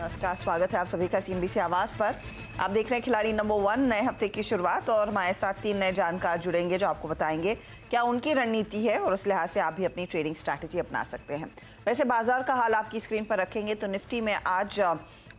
नमस्कार, स्वागत है आप सभी का सीएनबीसी आवाज पर। आप देख रहे हैं खिलाड़ी नंबर 1 नए हफ्ते की शुरुआत और हमारे साथ 3 नए जानकार जुड़ेंगे जो आपको बताएंगे क्या उनकी रणनीति है और उस लिहाज से आप भी अपनी ट्रेडिंग स्ट्रैटेजी अपना सकते हैं। वैसे बाजार का हाल आपकी स्क्रीन पर रखेंगे तो निफ्टी में आज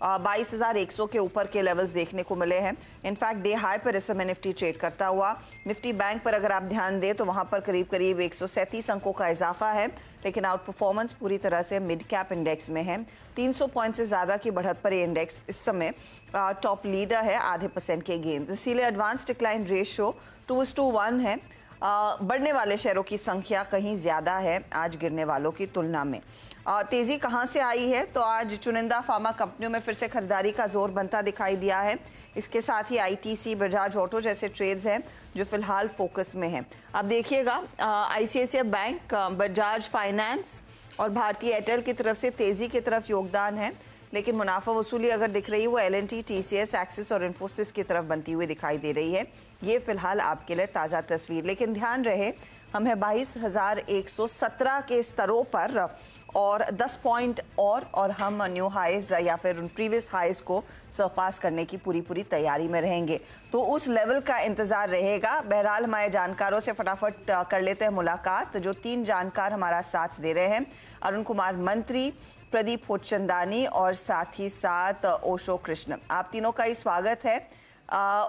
22,100 के ऊपर के लेवल्स देखने को मिले हैं। इनफैक्ट डे हाई पर इस समय निफ्टी ट्रेड करता हुआ। निफ्टी बैंक पर अगर आप ध्यान दें तो वहां पर करीब करीब 137 अंकों का इजाफा है, लेकिन आउट परफॉर्मेंस पूरी तरह से मिड कैप इंडेक्स में है। 300 पॉइंट से ज्यादा की बढ़त पर ये इंडेक्स इस समय टॉप लीडर है, आधे % के गेन। इसीलिए एडवांस डिक्लाइन रेशियो 2:1 है। बढ़ने वाले शेयरों की संख्या कहीं ज्यादा है आज गिरने वालों की तुलना में। तेजी कहां से आई है तो आज चुनिंदा फार्मा कंपनियों में फिर से खरीदारी का जोर बनता दिखाई दिया है। इसके साथ ही आईटीसी, बजाज ऑटो जैसे ट्रेड्स हैं जो फिलहाल फोकस में हैं। अब देखिएगा आईसीआईसीआई बैंक, बजाज फाइनेंस और भारतीय एयरटेल की तरफ से तेजी की तरफ योगदान है, लेकिन मुनाफा वसूली अगर दिख रही है वो एलएनटी, टीसीएस, एक्सिस और इन्फोसिस की तरफ बनती हुई दिखाई दे रही है। ये फिलहाल आपके लिए ताज़ा तस्वीर, लेकिन ध्यान रहे हम है 22,117 के स्तरों पर और 10 पॉइंट और हम न्यू हाइज या फिर प्रीवियस हाइज को सरपास करने की पूरी तैयारी में रहेंगे, तो उस लेवल का इंतजार रहेगा। बहरहाल हमारे जानकारों से फटाफट कर लेते हैं मुलाकात। जो 3 जानकार हमारा साथ दे रहे हैं, अरुण कुमार मंत्री, प्रदीप होचंदानी और साथ ही साथ ओशो कृष्ण, आप तीनों का ही स्वागत है।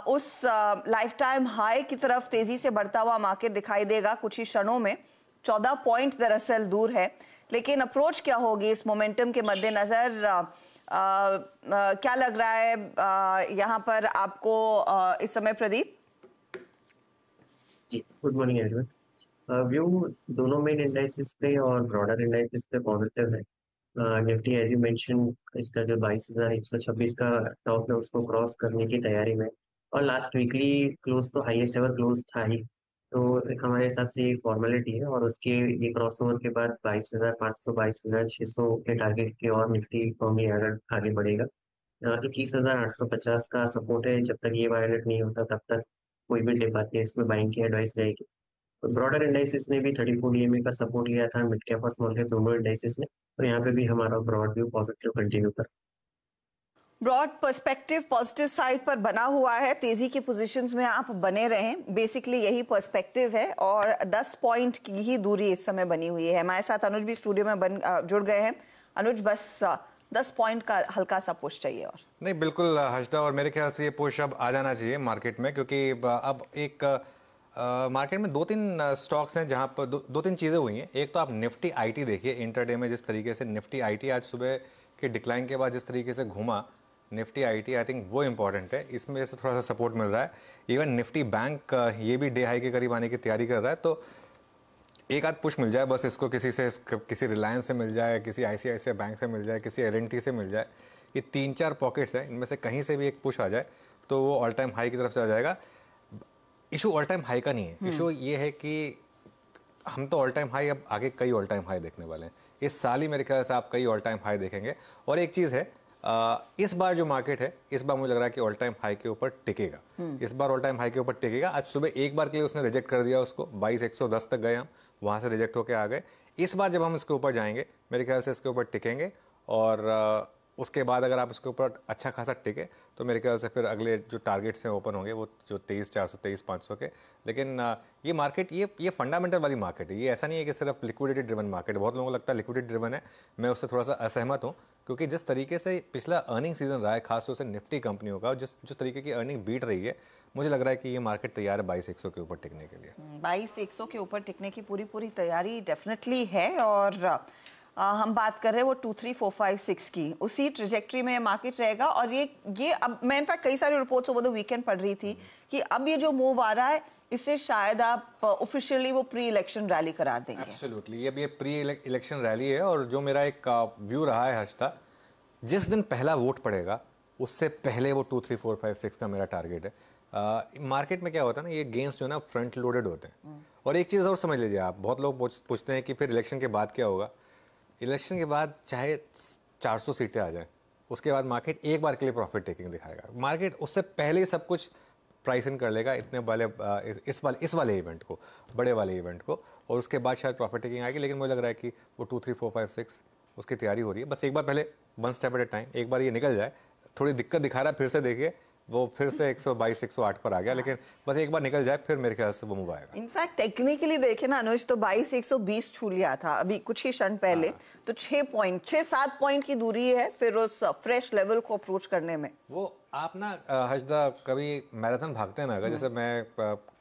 उस लाइफ टाइम हाई की तरफ तेजी से बढ़ता हुआ मार्केट दिखाई देगा कुछ ही क्षणों में। 14 पॉइंट दरअसल दूर है, लेकिन अप्रोच क्या होगी इस मोमेंटम के मद्देनजर? क्या लग रहा है यहाँ पर आपको इस समय, प्रदीप? जी, गुड मॉर्निंग एवरीवन। व्यू दोनों मेन इंडाइसेस पे और ब्रॉडर इंडाइसेस पे पॉजिटिव है। निफ्टी एज यू मेंशन इसका जो 22,126 का टॉप है उसको क्रॉस करने की तैयारी में, और लास्ट वीकली क्लोज तो हाईएस्ट एवर क्लोज था ही, तो हमारे हिसाब से ये फॉर्मेलिटी है। और उसके ये क्रॉस ओवर के बाद 22,500 22,600 के टारगेट की और निफ्टी फॉर्मली अगर आगे बढ़ेगा। 21,850 का सपोर्ट है, जब तक ये वायलेट नहीं होता तब तक कोई भी डिप आती है इसमें बाइंग की एडवाइस रहेगी। ब्रॉडर इंडाइसिस ने भी 34 ईएमए का सपोर्ट लिया था, मिड कैप और स्मॉल कैप दोनों इंडाइसिस ने, और यहाँ पे भी हमारा ब्रॉड व्यू पॉजिटिव कंटिन्यू कर। ब्रॉड पर्सपेक्टिव पॉजिटिव साइड पर बना हुआ है, तेजी की पोजीशंस में आप बने रहें, बेसिकली यही पर्सपेक्टिव है। और 10 पॉइंट की ही दूरी इस समय बनी हुई है। हमारे साथ अनुज भी स्टूडियो में जुड़ गए हैं। अनुज, बस 10 पॉइंट का हल्का सा पुश चाहिए। और नहीं, बिल्कुल हर्षदा, और मेरे ख्याल से ये पुश अब आ जाना चाहिए मार्केट में, क्योंकि अब एक मार्केट में 2-3 स्टॉक्स हैं जहां पर दो तीन चीज़ें हुई हैं। एक तो आप निफ्टी आईटी देखिए, इंटरडे में जिस तरीके से निफ्टी आईटी आज सुबह के डिक्लाइन के बाद जिस तरीके से घूमा निफ्टी आईटी, आई थिंक वो इंपॉर्टेंट है। इसमें से थोड़ा सा सपोर्ट मिल रहा है। इवन निफ्टी बैंक ये भी डे हाई के करीब आने की तैयारी कर रहा है, तो एक आध पुश मिल जाए बस इसको, किसी रिलायंस से मिल जाए, किसी आईसीआईसीआई बैंक से मिल जाए, किसी एलएनटी से मिल जाए। ये 3-4 पॉकेट्स हैं, इनमें से कहीं से भी एक पुश आ जाए तो वो ऑल टाइम हाई की तरफ से आ जाएगा। इशू ऑल टाइम हाई का नहीं है, इशू ये है कि हम तो ऑल टाइम हाई, अब आगे कई ऑल टाइम हाई देखने वाले हैं इस साल ही। मेरे ख्याल से आप कई ऑल टाइम हाई देखेंगे। और एक चीज़ है, इस बार जो मार्केट है, इस बार मुझे लग रहा है कि ऑल टाइम हाई के ऊपर टिकेगा। इस बार ऑल टाइम हाई के ऊपर टिकेगा। आज सुबह एक बार के लिए उसने रिजेक्ट कर दिया उसको, 22,110 तक गए हम, वहाँ से रिजेक्ट होकर आ गए। इस बार जब हम इसके ऊपर जाएंगे, मेरे ख्याल से इसके ऊपर टिकेंगे, और उसके बाद अगर आप इसके ऊपर अच्छा खासा टिके तो मेरे ख्याल से फिर अगले जो टारगेट्स हैं ओपन होंगे वो जो 23,400 23,500 के। लेकिन ये मार्केट ये फंडामेंटल वाली मार्केट है, ये ऐसा नहीं है कि सिर्फ लिक्विडिटी ड्रिवन मार्केट है। बहुत लोगों को लगता है लिक्विडिटी ड्रिवन है, मैं उससे थोड़ा सा असहमत हूँ, क्योंकि जिस तरीके से पिछला अर्निंग सीजन रहा है खासतौर से निफ्टी कंपनियों का, जिस तरीके की अर्निंग बीट रही है, मुझे लग रहा है कि ये मार्केट तैयार है 22,100 के ऊपर टिकने के लिए। 22,100 के ऊपर टिकने की पूरी तैयारी डेफिनेटली है। और हम बात कर रहे हैं वो 2, 3, 4, 5, 6 की, उसी ट्रेजेक्ट्री में मार्केट रहेगा। और ये अब मैं इनफैक्ट कई सारी रिपोर्ट्स ओवर द वीकेंड पढ़ रही थी कि अब ये जो मूव आ रहा है इससे शायद आप ऑफिशियली वो प्री इलेक्शन रैली करार देंगे। एब्सोल्युटली, ये प्री इलेक्शन रैली है। और जो मेरा एक व्यू रहा है हर्षदा, जिस दिन पहला वोट पड़ेगा उससे पहले वो 2, 3, 4, 5, 6 का मेरा टारगेट है। मार्केट में क्या होता है ना, ये गेंस जो है ना फ्रंट लोडेड होते हैं। और एक चीज़ और समझ लीजिए आप, बहुत लोग पूछते हैं कि फिर इलेक्शन के बाद क्या होगा। इलेक्शन के बाद चाहे 400 सीटें आ जाएं, उसके बाद मार्केट एक बार के लिए प्रॉफिट टेकिंग दिखाएगा। मार्केट उससे पहले ही सब कुछ प्राइस इन कर लेगा इतने वाले इस वाले इवेंट को, बड़े वाले इवेंट को, और उसके बाद शायद प्रॉफिट टेकिंग आएगी। लेकिन मुझे लग रहा है कि वो 2, 3, 4, 5, 6 उसकी तैयारी हो रही है। बस एक बार पहले 1 स्टेप एट ए टाइम, एक बार ये निकल जाए, थोड़ी दिक्कत दिखा रहा है, फिर से देखिए वो फिर से 122 108 पर आ गया, लेकिन बस एक बार निकल जाए फिर मेरे ख्याल से वो मूव आएगा। इनफैक्ट टेक्निकली देखे ना अनुज, तो 22 120 छू लिया था अभी कुछ ही क्षण पहले, तो 6 7 पॉइंट की दूरी है फिर उस फ्रेश लेवल को अप्रोच करने में। वो आप ना हजदा कभी मैराथन भागते हैं ना, अगर जैसे मैं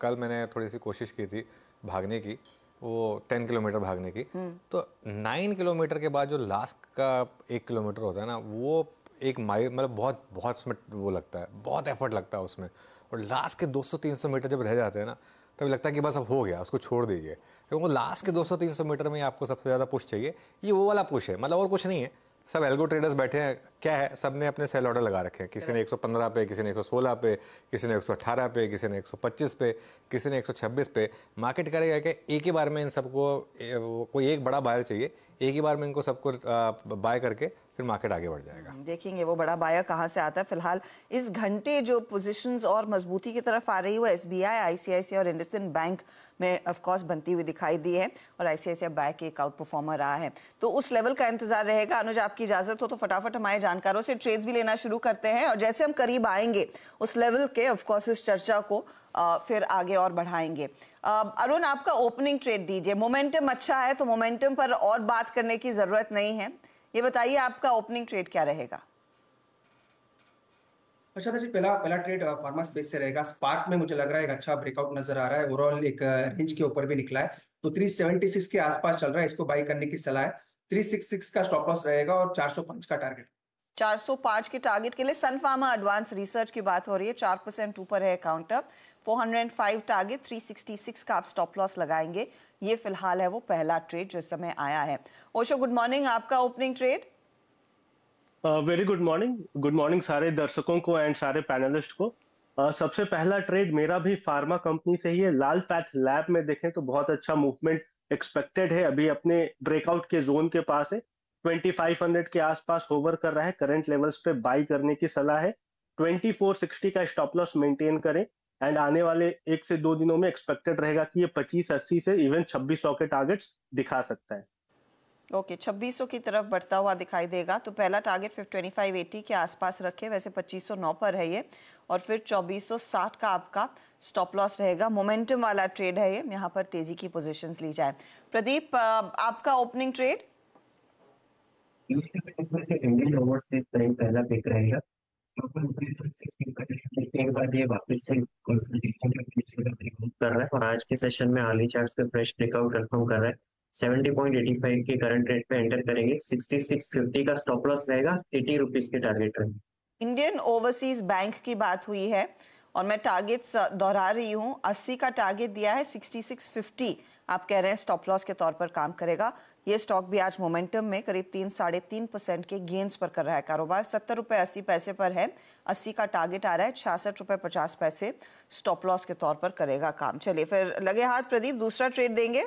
कल मैंने थोड़ी सी कोशिश की थी भागने की, वो 10 किलोमीटर भागने की, तो 9 किलोमीटर के बाद जो लास्ट का 1 किलोमीटर होता है ना, वो एक माइल मतलब बहुत बहुत उसमें वो लगता है, बहुत एफर्ट लगता है उसमें, और लास्ट के 200-300 मीटर जब रह जाते हैं ना, तभी लगता है कि बस अब हो गया, उसको छोड़ दीजिए, क्योंकि वो लास्ट के 200-300 मीटर में आपको सबसे ज़्यादा पुश चाहिए। ये वो वाला पुश है, मतलब और कुछ नहीं है। सब एल्गो ट्रेडर्स बैठे हैं, क्या है, सब ने अपने सेल ऑर्डर लगा रखे हैं, किसी ने 115 पे, किसी ने 116 पे, किसी ने 118 पे, किसी ने 125 पे, किसी ने 126 पे। मार्केट करेगा कि एक ही बार में इन सबको कोई एक बड़ा बायर चाहिए, एक ही बार में इनको सबको बाय करके फिर मार्केट आगे बढ़ जाएगा। देखेंगे वो बड़ा बायर कहाँ से आता है। फिलहाल इस घंटे जो पोजीशंस और मजबूती की तरफ आ रही है वो SBI, ICICI और इंडसइंड बैंक में ऑफ कोर्स बनती हुई दिखाई दी है, और ICICI बैंक एक आउट परफॉर्मर रहा है, तो उस लेवल का इंतजार रहेगा। अनुज, आपकी इजाजत हो तो फटाफट हमारे जानकारों से ट्रेड्स भी लेना शुरू करते हैं, और जैसे हम करीब आएंगे उस लेवल के ऑफ कोर्स इस चर्चा को फिर आगे और बढ़ाएंगे। अरुण, आपका ओपनिंग ट्रेड दीजिए। मोमेंटम अच्छा है तो मोमेंटम पर और बात करने की जरूरत नहीं है, ये बताइए आपका ओपनिंग ट्रेड क्या रहेगा? अच्छा जी, पहला ट्रेड फार्मा स्पेस से रहेगा। स्पार्क में मुझे लग रहा है एक अच्छा ब्रेकआउट नजर आ रहा है, ओवरऑल एक रेंज के ऊपर भी निकला है, तो 376 के आसपास चल रहा है, इसको बाई करने की सलाह है। 366 का स्टॉप लॉस रहेगा और 405 का टारगेट। 405 के टारगेट के लिए सन फार्मा एडवांस रिसर्च की बात हो रही है, 4% ऊपर है काउंटर। 405 टारगेट, 366 का आप स्टॉप लॉस लगाएंगे। ये फिलहाल है वो पहला ट्रेड जो इस समय आया है। ओशो, गुड मॉर्निंग, आपका opening trade? Very good morning सारे दर्शकों को एंड सारे पैनलिस्ट को। सबसे पहला ट्रेड मेरा भी फार्मा कंपनी से ही है। लाल पैथ लैब में देखें तो बहुत अच्छा मूवमेंट एक्सपेक्टेड है, अभी अपने ब्रेकआउट के जोन के पास है, 2500 के आसपास होवर कर रहा है, करंट लेवल्स पे बाई करने की सलाह है। 2460 का स्टॉप लॉस मेंटेन करें, एंड आने वाले 1 से 2 दिनों में एक्सपेक्टेड रहेगा कि ये 2580 से इवन 2600 के टारगेट्स दिखा सकता है। ओके, 2600 की तरफ बढ़ता हुआ दिखाई देगा, तो पहला टारगेट 2580 के आसपास रखे, वैसे 2509 पर है ये, और फिर 2460 का आपका स्टॉप लॉस रहेगा। मोमेंटम वाला ट्रेड है ये, यहाँ पर तेजी की पोजीशंस ली जाए। प्रदीप, आपका opening trade? Indian overseas bank पहला पिक रहेगा। एक बार ये वापस से कंसल्टेशन कर रहा है, और आज के सेशन में हार्ली चार्ट्स पे फ्रेश ब्रेकआउट कंफर्म कर रहा है। 70.85 के करंट रेट पे एंटर करेंगे। 6650 का स्टॉप लॉस रहेगा, 80 रुपीज के टारगेट रहेंगे। इंडियन ओवरसीज बैंक की बात हुई है, और मैं टारगेट्स दोहरा रही हूँ। 80 का टारगेट दिया है, 6650 आप कह रहे हैं स्टॉप लॉस के तौर पर काम करेगा। ये स्टॉक भी आज मोमेंटम में करीब 3-3.5% के गेन्स पर कर रहा है कारोबार। 70 रुपए 80 पैसे पर है, 80 का टारगेट आ रहा है, 66 रुपए 50 पैसे स्टॉप लॉस के तौर पर करेगा काम। चलिए फिर लगे हाथ प्रदीप, दूसरा ट्रेड देंगे।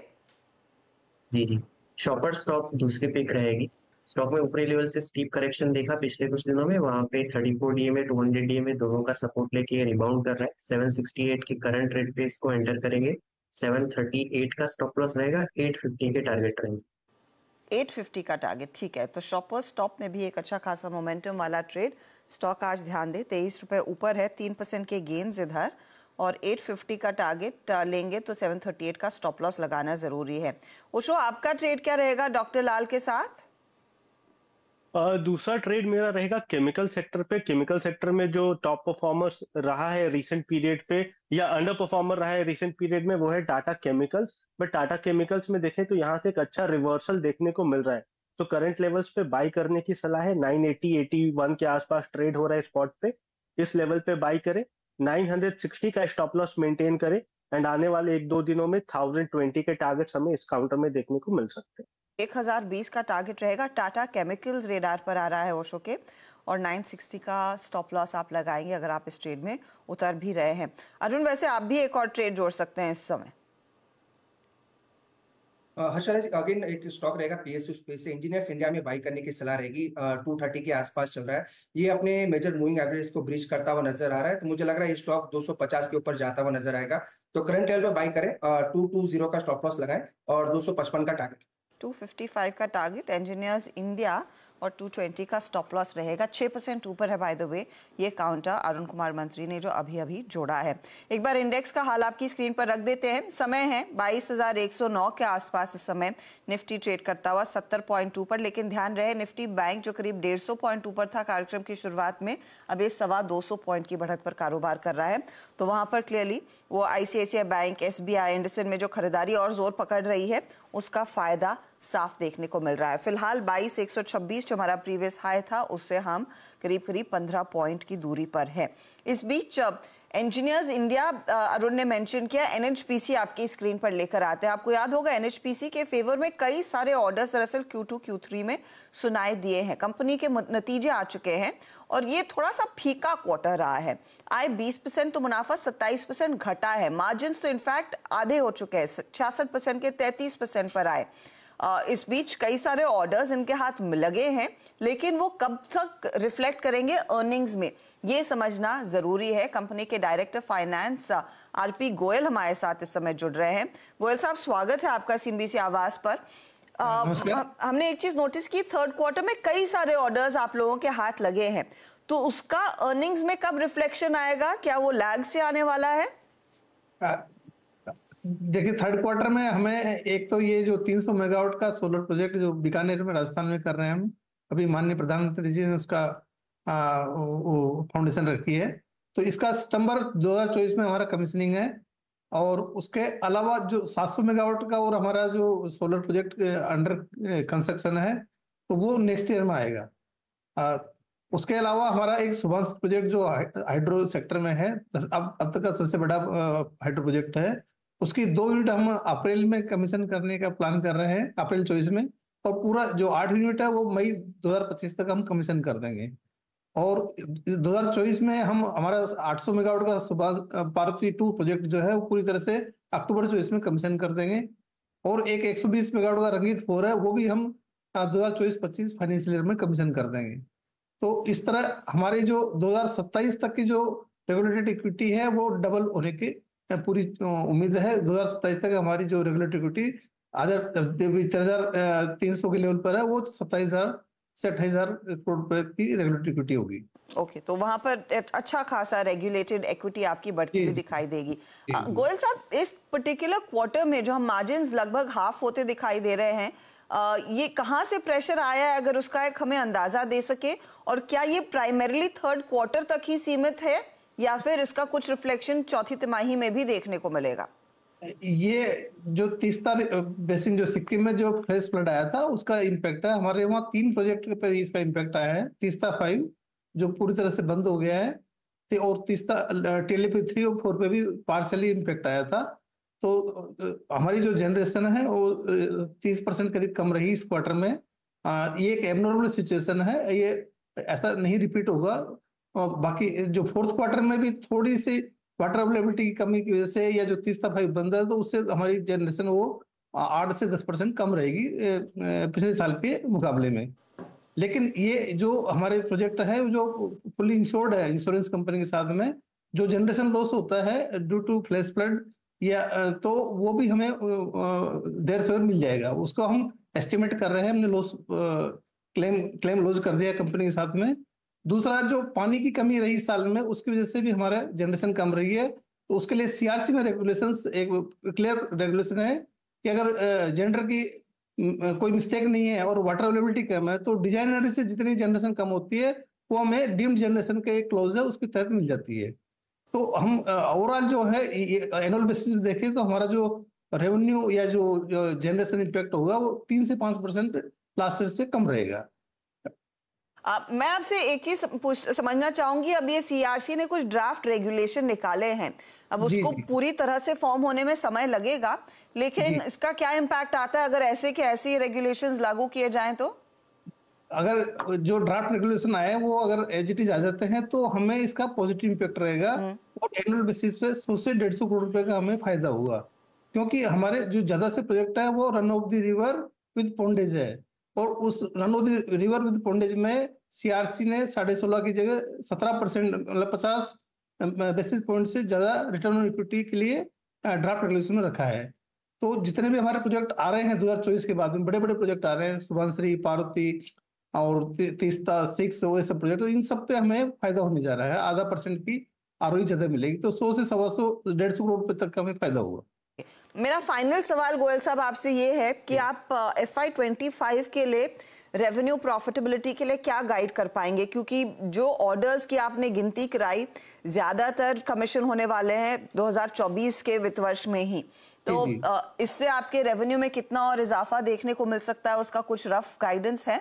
जी, शॉपर स्टॉक दूसरी पिक रहेगी। स्टॉक में ऊपरी लेवल से स्टीप करेक्शन देखा पिछले कुछ दिनों में, वहां पे 34 डीएमए 200 डीएमए दोनों का सपोर्ट लेके रिबाउंड कर रहा है। 768 के करंट रेट पे इसको एंटर करेंगे। 738 का स्टॉप लॉस रहेगा, 850 के टारगेट रहेंगे। 850 का टारगेट, ठीक है। तो शॉपर स्टॉप में भी एक अच्छा खासा मोमेंटम वाला ट्रेड। स्टॉक आज ध्यान दे 23 रुपए ऊपर है, 3% के गेन्स इधर, और 850 का टारगेट लेंगे तो 738 का स्टॉप लॉस लगाना जरूरी है। ओशो, आपका ट्रेड क्या रहेगा डॉक्टर लाल के साथ? दूसरा ट्रेड मेरा रहेगा केमिकल सेक्टर पे। केमिकल सेक्टर में जो टॉप परफॉर्मर्स रहा है रिसेंट पीरियड पे, या अंडर परफॉर्मर रहा है रिसेंट पीरियड में, वो है Tata chemicals. But Tata chemicals में देखें तो यहाँ से एक अच्छा रिवर्सल देखने को मिल रहा है, तो करंट लेवल्स पे बाई करने की सलाह है। 980-81 के आसपास ट्रेड हो रहा है स्पॉट पे, इस लेवल पे बाई करें। 960 का स्टॉप लॉस मेंटेन करें, एंड आने वाले 1-2 दिनों में 1020 के टारगेट्स हमें इस काउंटर में देखने को मिल सकते हैं। 1020 का टारगेट रहेगा, टाटा केमिकल्स रेडार पर आ रहा है ओशो के, और 960 का स्टॉप लॉस आप लगाएंगे अगर आप इस ट्रेड में उतर भी रहे हैं। अरुण, वैसे आप भी एक और ट्रेड जोड़ सकते हैं इस समय। हर्षल जी, अगेन एक स्टॉक रहेगा PSU स्पेस से। इंजीनियर्स इंडिया में बाई करने की सलाह रहेगी। 230 के आसपास चल रहा है, ये अपने मेजर मूविंग एवरेज को ब्रीच करता हुआ नजर आ रहा है, तो मुझे लग रहा है ये स्टॉक 250 के ऊपर जाता हुआ नजर आएगा, तो करंट लेवल पे बाई करें। 220 का स्टॉप लॉस लगाएं और 255 का टारगेट। 255 का टारगेट इंजीनियर्स इंडिया और 220 का स्टॉप लॉस रहेगा। 6% ऊपर है बाय द वे ये काउंटर अरुण कुमार मंत्री ने जो अभी अभी जोड़ा है। एक बार इंडेक्स का हाल आपकी स्क्रीन पर रख देते हैं। समय है 22,109 के आसपास इस समय निफ्टी ट्रेड करता हुआ 70 पॉइंट ऊपर, लेकिन ध्यान रहे निफ्टी बैंक जो करीब 150 पॉइंट ऊपर था कार्यक्रम की शुरुआत में, अब ये 225 पॉइंट की बढ़त पर कारोबार कर रहा है। तो वहां पर क्लियरली वो ICICI बैंक, SBI, इंडसन में जो खरीदारी और जोर पकड़ रही है उसका फायदा साफ देखने को मिल रहा है। फिलहाल 22,126 जो हमारा प्रीवियस हाई था उससे हम करीब करीब 15 पॉइंट की दूरी पर है। इस बीच इंजीनियर्स इंडिया अरुण ने मेंशन किया, NHPC आपकी स्क्रीन पर लेकर आते हैं। आपको याद होगा NHPC के फेवर में कई सारे ऑर्डर्स दरअसल Q2 Q3 में सुनाई दिए हैं। कंपनी के नतीजे आ चुके हैं और ये थोड़ा सा फीका क्वार्टर रहा है। आय 20% तो मुनाफा 27% घटा है। मार्जिन तो इनफैक्ट आधे हो चुके हैं, 66% के 33% पर आए। इस बीच कई सारे ऑर्डर्स इनके हाथ में लगे हैं, लेकिन वो कब तक रिफ्लेक्ट करेंगे अर्निंग्स में ये समझना जरूरी है। कंपनी के डायरेक्टर फाइनेंस RP गोयल हमारे साथ इस समय जुड़ रहे हैं। गोयल साहब, स्वागत है आपका CNBC आवाज पर। हमने एक चीज नोटिस की, थर्ड क्वार्टर में कई सारे ऑर्डर्स आप लोगों के हाथ लगे हैं, तो उसका अर्निंग्स में कब रिफ्लेक्शन आएगा? क्या वो लैग से आने वाला है? देखिए, थर्ड क्वार्टर में हमें एक तो ये जो 300 मेगावाट का सोलर प्रोजेक्ट जो बीकानेर में, राजस्थान में कर रहे हैं हम, अभी माननीय प्रधानमंत्री जी ने उसका वो फाउंडेशन रखी है, तो इसका सितंबर 2024 में हमारा कमीशनिंग है। और उसके अलावा जो 700 मेगावाट का और हमारा जो सोलर प्रोजेक्ट अंडर कंस्ट्रक्शन है तो वो नेक्स्ट ईयर में आएगा। उसके अलावा हमारा एक सुभाष प्रोजेक्ट जो हाइड्रो सेक्टर में है, अब तक का सबसे बड़ा हाइड्रो प्रोजेक्ट है, उसकी 2 यूनिट हम अप्रैल में कमीशन करने का प्लान कर रहे हैं, अप्रैल 24 में। और पूरा जो 8 यूनिट है वो मई 2025 तक हम कमीशन कर देंगे। और 2024 में हम हमारा 800 मेगावाट का सुभाष पार्वती 2 प्रोजेक्ट जो है वो पूरी तरह से अक्टूबर 24 में कमीशन कर देंगे। और एक 120 मेगावाट का रंगीत 4 है, वो भी हम 2024-25 फाइनेंशियल ईयर में कमीशन कर देंगे। तो इस तरह हमारी जो 2027 तक की जो रेगुलेटेड इक्विटी है वो डबल होने की पूरी उम्मीद है। 2027 तक हमारी जो रेगुलेटेड इक्विटी 13,300 के लेवल पर है, वो 27,000 से 28,000 करोड़ रुपए की रेगुलेटेड इक्विटी होगी। ओके, तो वहां पर अच्छा खासा रेगुलेटेड इक्विटी आपकी बढ़ती हुई दिखाई देगी। गोयल साहब, इस पर्टिकुलर क्वार्टर में जो हम मार्जिन्स लगभग हाफ होते दिखाई दे रहे हैं, ये कहां से प्रेशर आया है, अगर उसका एक हमें अंदाजा दे सके? और क्या ये प्राइमरीली थर्ड क्वार्टर तक ही सीमित है या फिर इसका कुछ रिफ्लेक्शन चौथी तिमाही में भी देखने को मिलेगा? ये जो 30 तारीख बेसिन जो सिक्किम में जो फ्लैश फ्लड आया था उसका इम्पैक्ट है। हमारे वहाँ 3 प्रोजेक्ट पर इसका इम्पैक्ट आया है। तीस्ता 5 जो पूरी तरह से बंद हो गया है, और तीस्ता TLP 3 और 4 पे भी पार्शली इम्पैक्ट आया था। तो हमारी जो जनरेशन है वो 30% करीब कम रही इस क्वार्टर में। ये एक एबनॉर्मल सिचुएशन है, ये ऐसा नहीं रिपीट होगा। और बाकी जो फोर्थ क्वार्टर में भी थोड़ी सी वाटर अवेलेबिलिटी की कमी की वजह से या जो 30/5 बंद है, तो उससे हमारी जनरेशन वो 8 से 10% कम रहेगी पिछले साल के मुकाबले में। लेकिन ये जो हमारे प्रोजेक्ट है जो फुली इंश्योर्ड है इंश्योरेंस कंपनी के साथ में, जो जनरेशन लॉस होता है ड्यू टू फ्लैश फ्लड या तो वो भी हमें देर से मिल जाएगा। उसको हम एस्टिमेट कर रहे हैं, हमने लॉस क्लेम लॉस कर दिया कंपनी के साथ में। दूसरा, जो पानी की कमी रही इस साल में, उसकी वजह से भी हमारा जनरेशन कम रही है। तो उसके लिए CRC में रेगुलेशंस एक क्लियर रेगुलेशन है कि अगर जेंडर की कोई मिस्टेक नहीं है और वाटर अवेलेबिलिटी कम है तो डिजाइनरी से जितनी जनरेशन कम होती है वो हमें डीम्ड जनरेशन का एक क्लॉज है उसके तहत मिल जाती है। तो हम ओवरऑल जो है एनुअल बेसिस में देखें तो हमारा जो रेवेन्यू या जो जनरेशन इम्पैक्ट होगा वो 3 से 5% लास्ट ईयर से कम रहेगा। मैं आपसे एक चीज समझना चाहूंगी, अब ये CRC ने कुछ ड्राफ्ट रेगुलेशन निकाले हैं, अब उसको पूरी तरह से फॉर्म होने में समय लगेगा, लेकिन इसका क्या इम्पैक्ट आता है अगर ऐसे के ऐसे रेगुलेशंस लागू किए जाएं तो? अगर जो ड्राफ्ट रेगुलेशन आए वो अगर एज इट इज आ जाते हैं तो हमें इसका पॉजिटिव इम्पैक्ट रहेगा और एनुअल बेसिस पे 100 से 150 करोड़ रुपए का हमें फायदा होगा। क्योंकि हमारे जो ज्यादा से प्रोजेक्ट है वो run of the river with pondage है, और उस run of the river with pondage में CRC ने 16.5 की जगह 17% मतलब 50 बेसिस पॉइंट से ज्यादा रिटर्न ऑन इक्विटी के लिए ड्राफ्ट रेगुलेशन में रखा है। तो जितने भी हमारे प्रोजेक्ट आ रहे हैं 2024 के बाद में, बड़े बड़े प्रोजेक्ट आ रहे हैं, सुबनश्री, पार्वती और तीस्ता 6, वो सब प्रोजेक्ट, तो इन सब पे हमें फायदा होने जा रहा है। आधा % की आरओई ज्यादा मिलेगी, तो 100 से 125 150 करोड़ रुपए तक का हमें फायदा होगा। मेरा फाइनल सवाल गोयल साहब आपसे ये है कि आप FY25 के लिए रेवेन्यू प्रॉफिटेबिलिटी के लिए क्या गाइड कर पाएंगे, क्योंकि जो ऑर्डर्स की आपने गिनती कराई ज्यादातर कमीशन होने वाले हैं 2024 के वित्त वर्ष में ही, तो इससे आपके रेवेन्यू में कितना और इजाफा देखने को मिल सकता है, उसका कुछ रफ गाइडेंस है?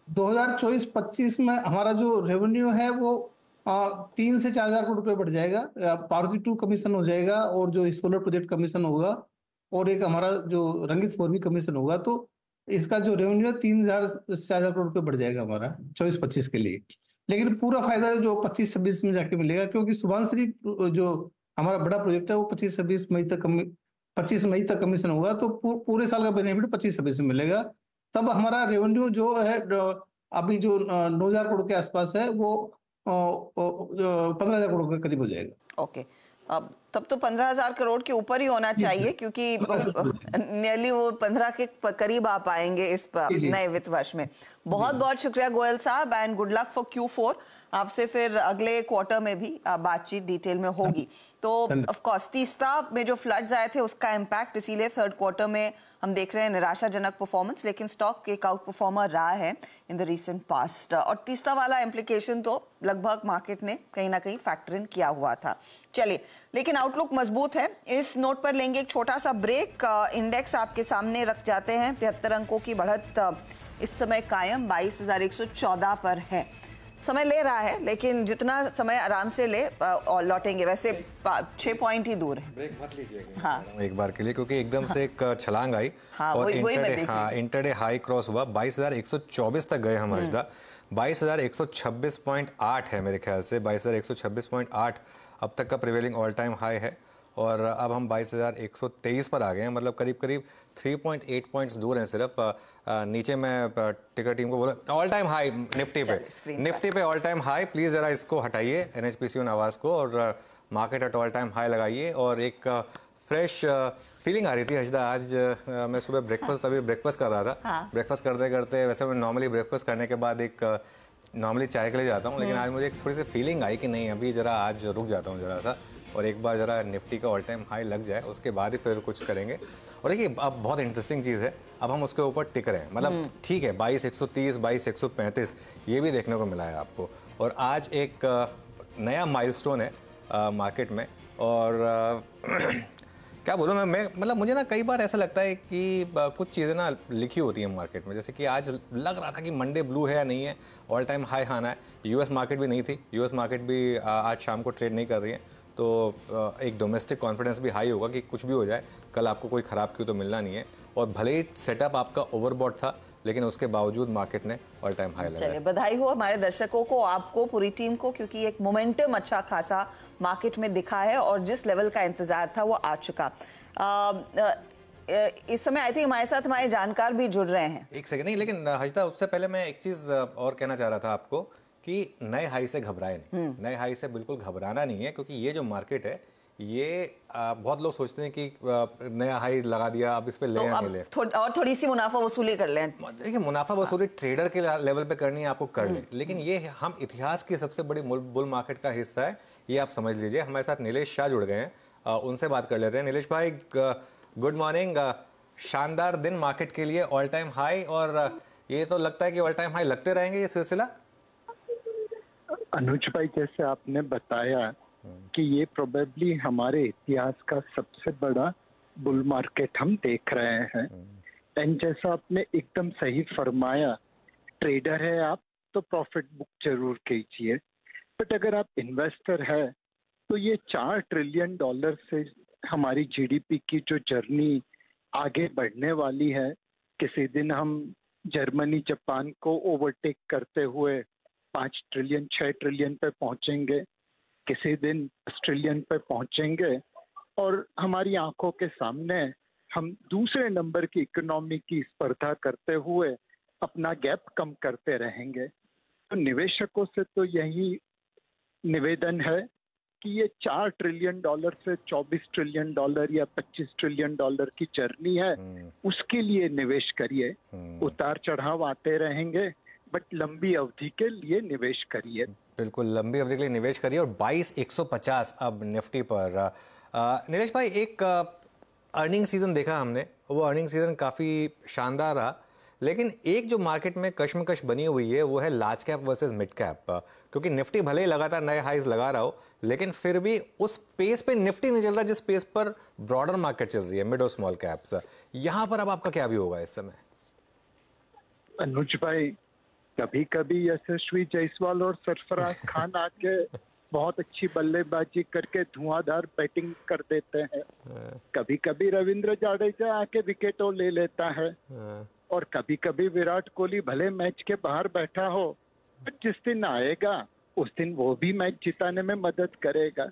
2024-25 में हमारा जो रेवेन्यू है वो 3 से 4 हजार करोड़ रुपए बढ़ जाएगा। पार्वती 2 कमीशन हो जाएगा और जो सोलर प्रोजेक्ट कमीशन होगा और एक हमारा जो रंगित 4 भी कमीशन होगा, तो इसका जो रेवेन्यू है 3,000 से 4,000 करोड़ रुपए बढ़ जाएगा हमारा 24-25 के लिए। लेकिन पूरा फायदा जो 25-26 में जाके मिलेगा, क्योंकि सुबनश्री जो हमारा बड़ा प्रोजेक्ट है वो 25 मई तक कमीशन होगा, तो पूरे साल का बेनिफिट 25-26 में मिलेगा। तब हमारा रेवेन्यू जो है अभी जो 9,000 करोड़ के आसपास है वो 15,000 करोड़ के करीब हो जाएगा। ओके, अब तब तो 15,000 करोड़ के ऊपर ही होना चाहिए, क्योंकि नियरली वो 15 के करीब आ पाएंगे इस नए वित्त वर्ष में। बहुत बहुत शुक्रिया गोयल साहब and good luck for Q4। आपसे फिर अगले क्वार्टर में भी बातचीत डिटेल में होगी। तो ऑफ कोर्स तीस्ता में जो फ्लड्स आए थे उसका इम्पैक्ट, इसीलिए थर्ड क्वार्टर में हम देख रहे हैं निराशाजनक परफॉर्मेंस, लेकिन स्टॉक एक आउट परफॉर्मर रहा है इन द रीसेंट पास्ट। और तीस्ता वाला इम्प्लीकेशन तो लगभग मार्केट ने कहीं ना कहीं फैक्टर इन किया हुआ था। चलिए, लेकिन आउटलुक मजबूत है। इस नोट पर लेंगे एक छोटा सा ब्रेक। इंडेक्स आपके सामने रख जाते हैं। 73 अंकों की बढ़त इस समय कायम 22,114 पर है। समय ले रहा है, लेकिन जितना समय आराम से ले और लौटेंगे। वैसे 6 पॉइंट ही दूर है। ब्रेक मत लीजिएगा हाँ, एक बार के लिए, क्योंकि एकदम से एक छलांग आई। हाँ, और इंटरडे हाई क्रॉस हुआ, 22,124 तक गए हम आज दा। 22,126.8 है मेरे ख्याल से, 22,126.8 अब तक का प्रिवेलिंग ऑल टाइम हाई है। और अब हम 22,123 पर आ गए हैं, मतलब करीब करीब 3.8 पॉइंट्स दूर हैं सिर्फ। नीचे मैं टिकर टीम को बोला ऑल टाइम हाई निफ्टी पे ऑल टाइम हाई। प्लीज़ ज़रा इसको हटाइए NHPCO आवाज़ को और market at all time high लगाइए। और एक फ्रेश फीलिंग आ रही थी हजदा आज। मैं सुबह ब्रेकफास्ट कर रहा था। हाँ। ब्रेकफास्ट करते करते, वैसे मैं नॉर्मली ब्रेकफास्ट करने के बाद नॉर्मली चाय के लिए जाता हूँ, लेकिन आज मुझे एक थोड़ी सी फीलिंग आई कि नहीं, अभी ज़रा आज रुक जाता हूँ ज़रा सा, और एक बार ज़रा निफ्टी का ऑल टाइम हाई लग जाए, उसके बाद ही फिर कुछ करेंगे। और देखिए, अब बहुत इंटरेस्टिंग चीज़ है, अब हम उसके ऊपर टिक रहे हैं। मतलब ठीक है, 22,130, 22,135 ये भी देखने को मिला है आपको। और आज एक नया माइलस्टोन है मार्केट में। और क्या बोलूँ मैं मतलब मुझे ना कई बार ऐसा लगता है कि कुछ चीज़ें ना लिखी होती हैं मार्केट में। जैसे कि आज लग रहा था कि मंडे ब्लू है या नहीं है, ऑल टाइम हाई आना है। US मार्केट भी नहीं थी, US मार्केट भी आज शाम को ट्रेड नहीं कर रही है। तो एक डोमेस्टिक कॉन्फिडेंस भी हाई होगा कि कुछ भी हो जाए, कल आपको कोई ख़राब क्यों तो मिलना नहीं है। और भले ही सेटअप आपका ओवरबॉट था, लेकिन उसके बावजूद मार्केट ने ऑल टाइम हाई लगाया। चलिए, बधाई हो हमारे दर्शकों को, आपको, पूरी टीम को, क्योंकि एक मोमेंटम अच्छा खासा मार्केट में दिखा है और जिस लेवल का इंतजार था वो आ चुका। इस समय आई थिंक हमारे साथ हमारे जानकार भी जुड़ रहे हैं। एक सेकंड, नहीं लेकिन हजदा, उससे पहले मैं एक चीज़ और कहना चाह रहा था आपको कि नए हाई से घबराए नहीं। नए हाई से बिल्कुल घबराना नहीं है, क्योंकि ये जो मार्केट है ये बहुत लोग सोचते हैं कि नया हाई लगा दिया, अब इस पे ले या नहीं ले। और थोड़ी सी मुनाफा वसूली कर लें। देखिए, मुनाफा वसूली ट्रेडर के लेवल पे करनी है, आपको कर ले, लेकिन ये हम इतिहास की सबसे बड़ी बुल मार्केट का हिस्सा है, ये आप समझ लीजिए। हमारे साथ नीलेश शाह जुड़ गए हैं, उनसे बात कर लेते हैं। नीलेश भाई, गुड मॉर्निंग। शानदार दिन मार्केट के लिए, ऑल टाइम हाई, और ये तो लगता है कि ऑल टाइम हाई लगते रहेंगे ये सिलसिला। अनुज भाई, जैसे आपने बताया कि ये प्रोबेबली हमारे इतिहास का सबसे बड़ा बुल मार्केट हम देख रहे हैं। एंड जैसा आपने एकदम सही फरमाया, ट्रेडर है आप तो प्रॉफिट बुक जरूर कीजिए, बट अगर आप इन्वेस्टर है तो ये $4 ट्रिलियन से हमारी GDP की जो जर्नी आगे बढ़ने वाली है, किसी दिन हम जर्मनी जापान को ओवरटेक करते हुए 5 ट्रिलियन 6 ट्रिलियन पे पहुंचेंगे, किसी दिन ऑस्ट्रेलियन पे पहुंचेंगे, और हमारी आंखों के सामने हम दूसरे नंबर की इकोनॉमी की स्पर्धा करते हुए अपना गैप कम करते रहेंगे। तो निवेशकों से तो यही निवेदन है कि ये $4 ट्रिलियन से $24 ट्रिलियन या $25 ट्रिलियन की जर्नी है, उसके लिए निवेश करिए। उतार चढ़ाव आते रहेंगे, बट लंबी अवधि के लिए निवेश करिए। बिल्कुल, लंबी अवधि के लिए निवेश करिए। और 22,150 अब निफ्टी पर। नीलेश भाई, एक अर्निंग सीजन देखा हमने, वो अर्निंग सीजन काफ़ी शानदार रहा, लेकिन एक जो मार्केट में कश्मकश बनी हुई है वो है large cap versus mid cap. क्योंकि निफ्टी भले ही लगातार नए हाइज लगा रहा हो, लेकिन फिर भी उस पेस पे निफ्टी नहीं चल रहा जिस पेस पर ब्रॉडर मार्केट चल रही है, मिड और स्मॉल कैप्स। यहाँ पर अब आपका क्या व्यू होगा इस समय? अनुज भाई, कभी कभी यशस्वी जायसवाल और सरफराज खान आके बहुत अच्छी बल्लेबाजी करके धुआंधार बैटिंग कर देते हैं। कभी कभी रविंद्र जाडेजा आके विकेटों ले लेता है, और कभी कभी विराट कोहली भले मैच के बाहर बैठा हो, जिस दिन आएगा उस दिन वो भी मैच जिताने में मदद करेगा।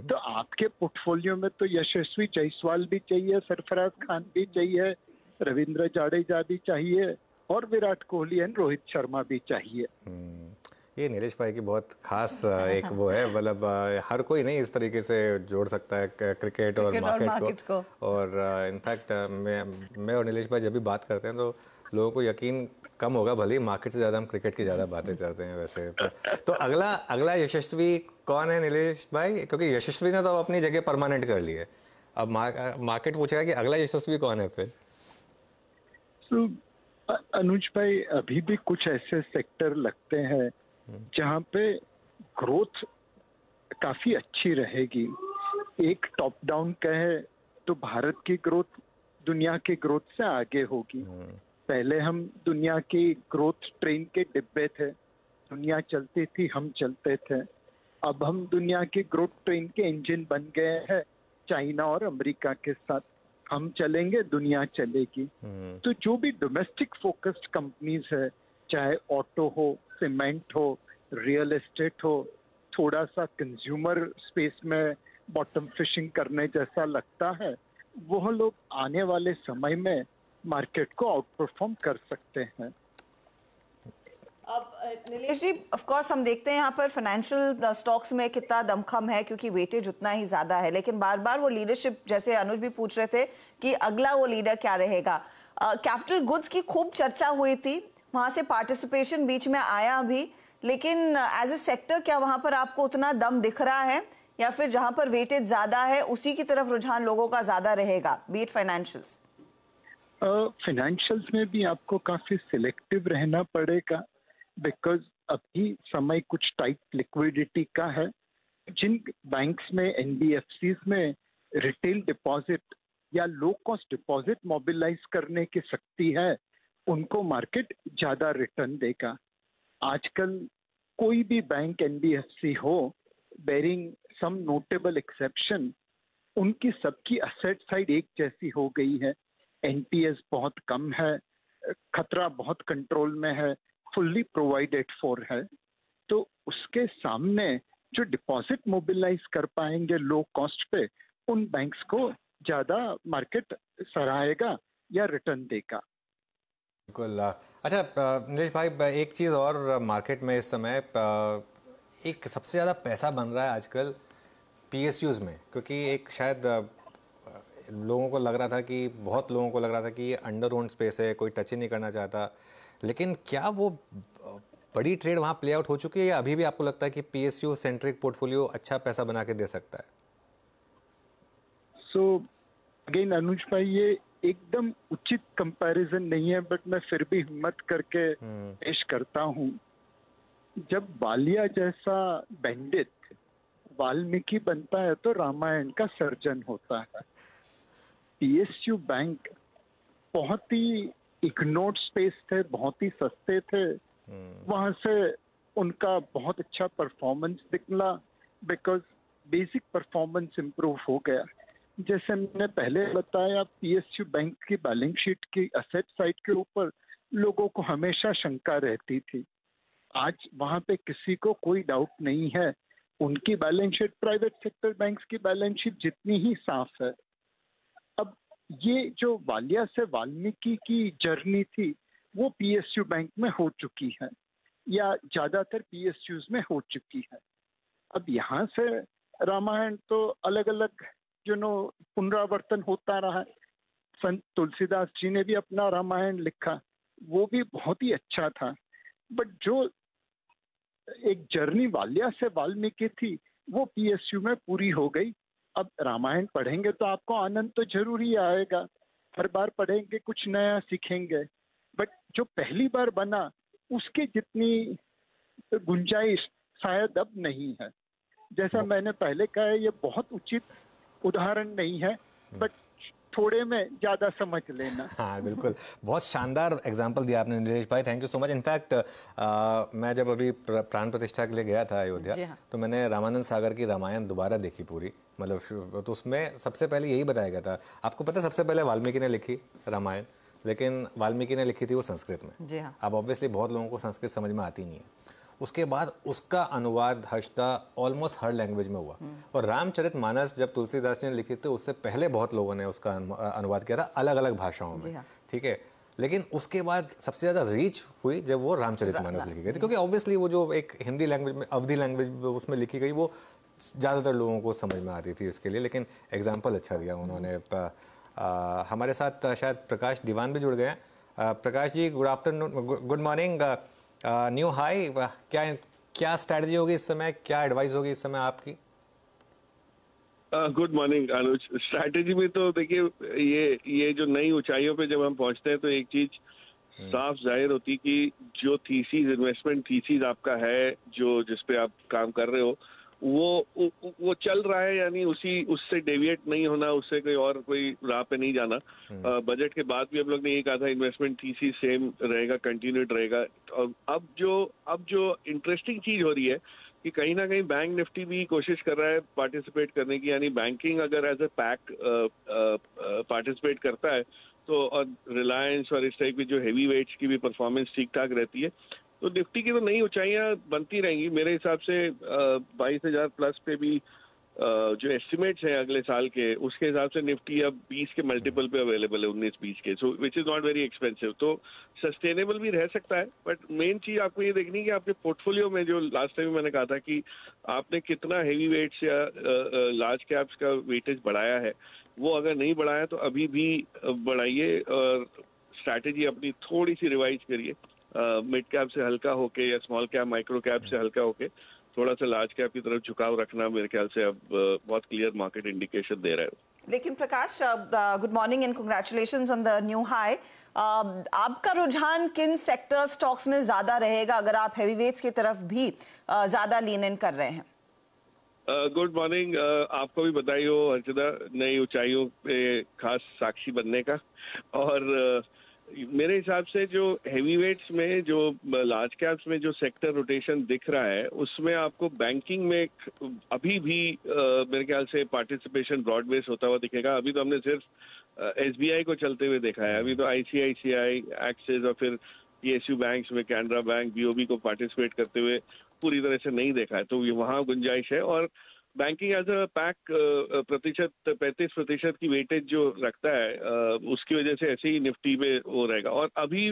तो आपके पोर्टफोलियो में तो यशस्वी जायसवाल भी चाहिए, सरफराज खान भी चाहिए, रविंद्र जाडेजा भी चाहिए, और विराट कोहली एंड रोहित शर्मा भी चाहिए। ये नीलेश भाई की बहुत खास एक वो है, मतलब हर कोई नहीं इस तरीके से जोड़ सकता है क्रिकेट और मार्केट को। और इनफैक्ट मैं और नीलेश भाई जब भी बात करते हैं तो लोगों को यकीन कम होगा, भले ही मार्केट से ज़्यादा हम क्रिकेट की ज़्यादा बातें करते हैं वैसे। तो अगला यशस्वी कौन है नीलेश भाई? क्योंकि यशस्वी ने तो अपनी जगह परमानेंट कर ली है, अब मार्केट पूछेगा कि अगला यशस्वी कौन है फिर? अनुज भाई, अभी भी कुछ ऐसे सेक्टर लगते हैं जहां पे ग्रोथ काफी अच्छी रहेगी। एक टॉप डाउन कहे तो भारत की ग्रोथ दुनिया की ग्रोथ से आगे होगी। पहले हम दुनिया की ग्रोथ ट्रेन के डिब्बे थे, दुनिया चलती थी, हम चलते थे। अब हम दुनिया की ग्रोथ ट्रेन के इंजन बन गए हैं, चाइना और अमेरिका के साथ। हम चलेंगे, दुनिया चलेगी। तो जो भी डोमेस्टिक फोकस्ड कंपनीज है, चाहे ऑटो हो, सीमेंट हो, रियल एस्टेट हो, थोड़ा सा कंज्यूमर स्पेस में बॉटम फिशिंग करने जैसा लगता है, वो लोग आने वाले समय में मार्केट को आउट परफॉर्म कर सकते हैं। अब नीलेश जी, ऑफ कोर्स हम देखते हैं यहाँ पर फाइनेंशियल स्टॉक्स में कितना दमखम है, क्योंकि वेटेज उतना ही ज्यादा है, लेकिन बार बार वो लीडरशिप, जैसे अनुज भी पूछ रहे थे कि अगला वो लीडर क्या रहेगा। कैपिटल गुड्स की खूब चर्चा हुई थी, वहां से पार्टिसिपेशन बीच में आया भी, लेकिन एज ए सेक्टर क्या वहां पर आपको उतना दम दिख रहा है, या फिर जहां पर वेटेज ज्यादा है उसी की तरफ रुझान लोगों का ज्यादा रहेगा, बीट फाइनेंशियल्स? फाइनेंशियल्स में भी आपको काफी सिलेक्टिव रहना पड़ेगा, बिकॉज अभी समय कुछ टाइट लिक्विडिटी का है। जिन बैंक्स में, एनबीएफसीज में रिटेल डिपॉजिट या लो कॉस्ट डिपॉजिट मोबिलाइज करने की शक्ति है, उनको मार्केट ज्यादा रिटर्न देगा। आजकल कोई भी बैंक एनबीएफसी हो, बेरिंग सम नोटेबल एक्सेप्शन, उनकी सबकी असेट साइड एक जैसी हो गई है। एनपीएस बहुत कम है, खतरा बहुत कंट्रोल में है, फुल्ली प्रोवाइडेड फॉर है। तो उसके सामने जो डिपॉजिट मोबिलाइज कर पाएंगे लो कॉस्ट पे, उन बैंक्स को ज्यादा मार्केट सराहेगा या रिटर्न देगा। बिल्कुल। अच्छा नीलेश भाई, एक चीज़ और मार्केट में इस समय एक सबसे ज़्यादा पैसा बन रहा है आजकल पीएसयूज़ में, क्योंकि एक शायद लोगों को लग रहा था कि बहुत लोगों को लग रहा था कि ये अंडर ओन्ड स्पेस है, कोई टच ही नहीं करना चाहता, लेकिन क्या वो बड़ी ट्रेड वहाँ प्ले आउट हो चुकी है, या अभी भी आपको लगता है कि पीएसयू सेंट्रिक पोर्टफोलियो अच्छा पैसा बना के दे सकता है? सो अगेन अनुज भाई, ये एकदम उचित कंपैरिजन नहीं है, बट मैं फिर भी हिम्मत करके पेश करता हूँ। जब वालिया जैसा बैंडित वाल्मीकि बनता है तो रामायण का सर्जन होता है। पीएसयू बैंक बहुत ही इग्नोर्ड स्पेस थे, बहुत ही सस्ते थे, वहां से उनका बहुत अच्छा परफॉर्मेंस निकला, बिकॉज बेसिक परफॉर्मेंस इंप्रूव हो गया। जैसे मैंने पहले बताया, पीएसयू बैंक की बैलेंस शीट की असेट साइड के ऊपर लोगों को हमेशा शंका रहती थी। आज वहां पे किसी को कोई डाउट नहीं है, उनकी balance sheet private sector banks की बैलेंस शीट जितनी ही साफ है। अब ये जो वालिया से वाल्मीकि की जर्नी थी, वो पीएसयू बैंक में हो चुकी है, या ज्यादातर पीएसयूज में हो चुकी है। अब यहाँ से रामायण तो अलग अलग पुनरावर्तन होता रहा है। संत तुलसीदास जी ने भी अपना रामायण लिखा, वो भी बहुत ही अच्छा था। बट जो एक जर्नी वाल्या से वाल्मीकि थी वो पीएसयू में पूरी हो गई। अब रामायण पढ़ेंगे तो आपको आनंद तो जरूर ही आएगा, हर बार पढ़ेंगे कुछ नया सीखेंगे। बट जो पहली बार बना उसकी जितनी गुंजाइश शायद अब नहीं है। जैसा मैंने पहले कहा है, ये बहुत उचित उदाहरण नहीं है, बट थोड़े में ज्यादा समझ लेना। हाँ बिल्कुल, बहुत शानदार एग्जांपल दिया आपने नीलेश भाई, thank you so much. In fact मैं जब अभी प्राण प्रतिष्ठा के लिए गया था अयोध्या, हाँ। तो मैंने रामानंद सागर की रामायण दोबारा देखी पूरी, मतलब तो उसमें सबसे पहले यही बताया गया था। आपको पता है सबसे पहले वाल्मीकि ने लिखी रामायण, लेकिन वाल्मीकि ने लिखी थी वो संस्कृत में। जी हाँ। अब ऑब्वियसली बहुत लोगों को संस्कृत समझ में आती नहीं है। उसके बाद उसका अनुवाद हर्षदा ऑलमोस्ट हर लैंग्वेज में हुआ। और रामचरितमानस जब तुलसीदास जी ने लिखी थी उससे पहले बहुत लोगों ने उसका अनुवाद किया था अलग अलग भाषाओं में, ठीक है। लेकिन उसके बाद सबसे ज़्यादा रीच हुई जब वो रामचरितमानस लिखी गई थी, क्योंकि ऑब्वियसली वो जो एक हिंदी लैंग्वेज में, अवधी लैंग्वेज उसमें लिखी गई, वो ज़्यादातर लोगों को समझ में आती थी इसके लिए। लेकिन एग्जाम्पल अच्छा दिया उन्होंने। हमारे साथ शायद प्रकाश दीवान भी जुड़ गए हैं। Prakash ji good afternoon, good morning. New high, क्या स्ट्रैटेजी होगी इस समय, क्या एडवाइस होगी इस समय आपकी? गुड मॉर्निंग अनुज। स्ट्रैटेजी में तो देखिए ये जो नई ऊंचाइयों पे जब हम पहुंचते हैं तो एक चीज साफ जाहिर होती कि जो थीसिस, इन्वेस्टमेंट थीसिस आपका है, जो जिस पे आप काम कर रहे हो, वो चल रहा है, यानी उससे डेविएट नहीं होना, उससे कोई राह पे नहीं जाना। बजट के बाद भी हम लोग ने ये कहा था इन्वेस्टमेंट थीसिस सेम रहेगा, कंटिन्यूड रहेगा। और अब जो इंटरेस्टिंग चीज हो रही है कि कहीं ना कहीं बैंक निफ्टी भी कोशिश कर रहा है पार्टिसिपेट करने की, यानी बैंकिंग अगर एज ए पैक पार्टिसिपेट करता है तो, और रिलायंस और इस टाइप की जो हैवी वेट्स की भी परफॉर्मेंस ठीक ठाक रहती है, तो निफ्टी की तो नई ऊंचाइयां बनती रहेंगी। मेरे हिसाब से 22,000 प्लस पे भी जो एस्टिमेट्स हैं अगले साल के, उसके हिसाब से निफ्टी अब 20 के मल्टीपल पे अवेलेबल है, 19-20 के, so which is not very expensive. तो सस्टेनेबल भी रह सकता है। बट मेन चीज आपको ये देखनी है कि आपके पोर्टफोलियो में, जो लास्ट टाइम मैंने कहा था कि आपने कितना हैवी वेट्स या लार्ज कैप्स का वेटेज बढ़ाया है, वो अगर नहीं बढ़ाया तो अभी भी बढ़ाइए और स्ट्रैटेजी अपनी थोड़ी सी रिवाइज करिए। मिड कैप से हल्का होके या स्मॉल कैप माइक्रो कैप से हल्का होके थोड़ा सा लार्ज कैप की तरफ झुकाव रखना मेरे ख्याल से अब बहुत क्लियर मार्केट इंडिकेशन दे रहा है। लेकिन Prakash, good morning and congratulations on the new high. आपका रुझान किन सेक्टर स्टॉक्स में ज्यादा रहेगा अगर आप हैवीवेट्स की तरफ भी ज्यादा लीन इन कर रहे हैं? गुड मॉर्निंग, आपको भी बधाई हो हर्षदा नई ऊंचाइयों पे खास साक्षी बनने का। और मेरे हिसाब से जो हैवी वेट्स में, जो लार्ज कैप्स में जो सेक्टर रोटेशन दिख रहा है, उसमें आपको बैंकिंग में अभी भी मेरे ख्याल से पार्टिसिपेशन ब्रॉड बेस होता हुआ दिखेगा। अभी तो हमने सिर्फ एसबीआई को चलते हुए देखा है, अभी तो आईसीआईसीआई, एक्सिस और फिर पीएसयू बैंक्स में कैनरा बैंक, बीओबी को पार्टिसिपेट करते हुए पूरी तरह से नहीं देखा है, तो वहाँ गुंजाइश है। और बैंकिंग एज अ पैक 35% की वेटेज जो रखता है, उसकी वजह से ऐसे ही निफ्टी में वो रहेगा। और अभी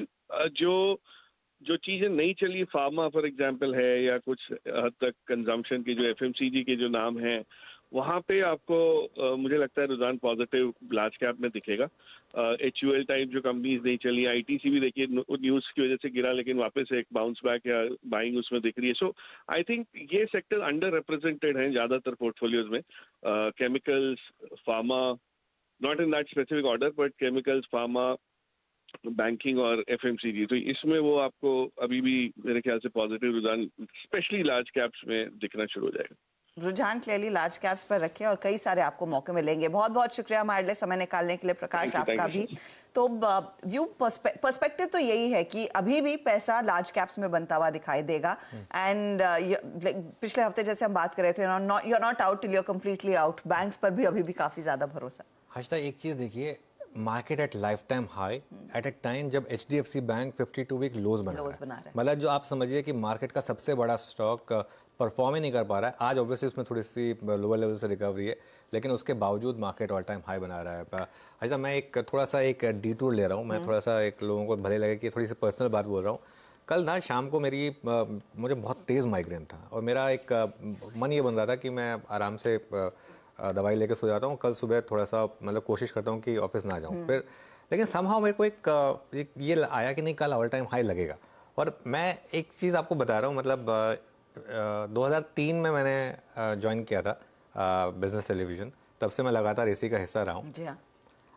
जो चीजें नहीं चली, फार्मा फॉर एग्जांपल है, या कुछ हद तक कंजम्पशन की जो एफएमसीजी के जो नाम हैं, वहाँ पे आपको मुझे लगता है रुझान पॉजिटिव लार्ज कैप में दिखेगा। HUL टाइप जो कंपनीज नहीं चली, आईटीसी भी देखिए न्यूज की वजह से गिरा, लेकिन वापस एक बाउंस बैक या बाइंग उसमें दिख रही है। सो आई थिंक ये सेक्टर अंडर रिप्रेजेंटेड हैं ज्यादातर पोर्टफोलियोज में। Chemicals, pharma, not in that specific order, but chemicals, pharma, banking और एफएमसीजी, तो इसमें वो आपको अभी भी मेरे ख्याल से पॉजिटिव रुझान स्पेशली लार्ज कैप्स में दिखना शुरू हो जाएगा। रुझान क्लियरली लार्ज कैप्स पर रखें और कई सारे आपको मौके मिलेंगे। बहुत बहुत शुक्रिया हमारे लिए समय निकालने के लिए प्रकाश, आपका भी। तो व्यू पर्सपेक्टिव तो यही है कि अभी भी पैसा लार्ज कैप्स में बनता हुआ दिखाई देगा। एंड पिछले हफ्ते जैसे हम बात कर रहे थे, you are not out till you are completely out. Banks पर भी अभी भी काफी ज्यादा भरोसा। हर्षदा, एक चीज देखिए, market at life time high at A time जब HDFC बैंक 52 वीक लोज बना रहा है। मतलब जो आप समझिए कि मार्केट का सबसे बड़ा स्टॉक परफॉर्म ही नहीं कर पा रहा है। आज ऑब्वियसली उसमें थोड़ी सी लोअर लेवल से रिकवरी है, लेकिन उसके बावजूद मार्केट ऑल टाइम हाई बना रहा है। अच्छा, मैं थोड़ा सा एक डिटूर ले रहा हूँ, मैं थोड़ा सा एक लोगों को भले लगे कि थोड़ी सी पर्सनल बात बोल रहा हूँ। कल ना शाम को मुझे बहुत तेज़ माइग्रेन था और मेरा एक मन ये बन रहा था कि मैं आराम से दवाई लेके सो जाता हूँ, कल सुबह थोड़ा सा मतलब कोशिश करता हूँ कि ऑफिस ना जाऊँ। फिर लेकिन समहाउ मेरे को एक ये आया कि नहीं कल ऑल टाइम हाई लगेगा। और मैं एक चीज़ आपको बता रहा हूँ, मतलब 2003 में मैंने ज्वाइन किया था बिजनेस टेलीविज़न, तब से मैं लगातार इसी का हिस्सा रहा हूँ। जी हाँ।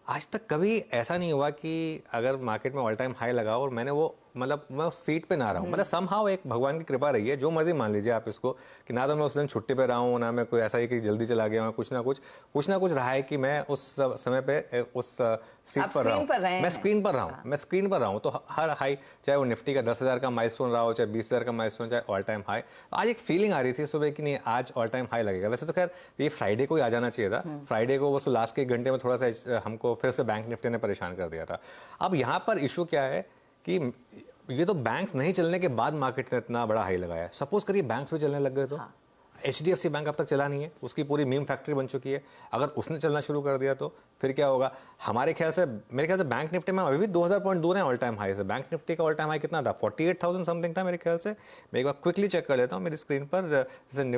आज तक कभी ऐसा नहीं हुआ कि अगर मार्केट में ऑल टाइम हाई लगा और मैंने वो मतलब मैं उस सीट पे ना रहा हूँ। मतलब समहाउ एक भगवान की कृपा रही है, जो मर्जी मान लीजिए आप इसको, कि ना तो मैं उस दिन छुट्टी पे रहा हूँ, ना मैं कोई ऐसा ही कि जल्दी चला गया हूँ, कुछ ना कुछ रहा है कि मैं उस समय पे उस सीट पर रहा हूँ, मैं स्क्रीन पर रहा हूँ। तो हर हाई, चाहे वो निफ्टी का 10,000 का माइलस्टोन रहा हो, चाहे 20,000 का माइलस्टोन, चाहे ऑल टाइम हाई, आज एक फीलिंग आ रही थी सुबह कि नहीं आज ऑल टाइम हाई लगेगा। वैसे तो खैर ये फ्राइडे को ही आ जाना चाहिए था, फ्राइडे को बस लास्ट के 1 घंटे में थोड़ा सा हमको फिर से बैंक निफ्टी ने परेशान कर दिया था। अब यहाँ पर इशू क्या है कि ये तो बैंक्स नहीं चलने के बाद मार्केट ने इतना बड़ा हाई लगाया है। सपोज करिए बैंक्स भी चलने लग गए तो HDFC बैंक अब तक चला नहीं है, उसकी पूरी मीम फैक्ट्री बन चुकी है। अगर उसने चलना शुरू कर दिया तो फिर क्या होगा? मेरे ख्याल से बैंक निफ्टी में अभी भी 2000 पॉइंट दूर है ऑल टाइम हाई से। बैंक निफ्टी का ऑल टाइम हाई कितना था? 48,000 समथिंग था मेरे ख्याल से। मैं एक बार क्विकली चेक कर लेता हूँ मेरी स्क्रीन पर। जैसे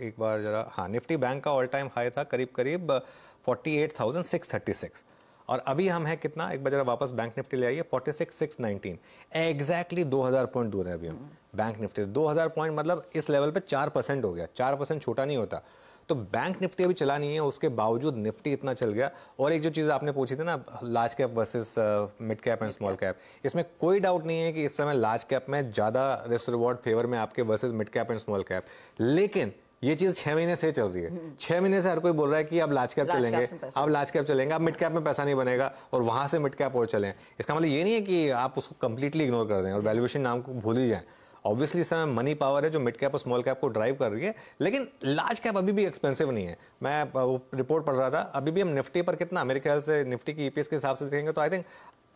एक बार जरा, हाँ, निफ्टी बैंक का ऑल टाइम हाई था करीब 48,636 और अभी हम हैं कितना, एक बार जरा वापस बैंक निफ्टी ले आइए, 46,619, एग्जैक्टली 2000 पॉइंट दूर है अभी हम बैंक निफ्टी। 2000 पॉइंट मतलब इस लेवल पे 4% हो गया। 4% छोटा नहीं होता। तो बैंक निफ्टी अभी चला नहीं है, उसके बावजूद निफ्टी इतना चल गया। और एक जो चीज़ आपने पूछी थी ना, large cap versus mid cap and small cap, इसमें कोई डाउट नहीं है कि इस समय लार्ज कैप में ज़्यादा रिस्क रिवॉर्ड फेवर में आपके versus mid cap and small cap. लेकिन ये चीज 6 महीने से चल रही है। 6 महीने से हर कोई बोल रहा है कि अब लार्ज कैप चलेंगे, अब लार्ज कैप चलेंगे, अब मिड कैप में पैसा नहीं बनेगा और वहां से मिड कैप और चलें। इसका मतलब ये नहीं है कि आप उसको कंप्लीटली इग्नोर कर दें और वैल्यूएशन नाम को भूल ही जाएं। ऑब्वियसली इस समय मनी पावर है जो मिड कैप और स्मॉल कैप को ड्राइव कर रही है, लेकिन लार्ज कैप अभी भी एक्सपेंसिव नहीं है। मैं रिपोर्ट पढ़ रहा था, अभी भी हम निफ्टी पर कितना, मेरे ख्याल से निफ्टी की ईपीएस के हिसाब से देखेंगे तो आई थिंक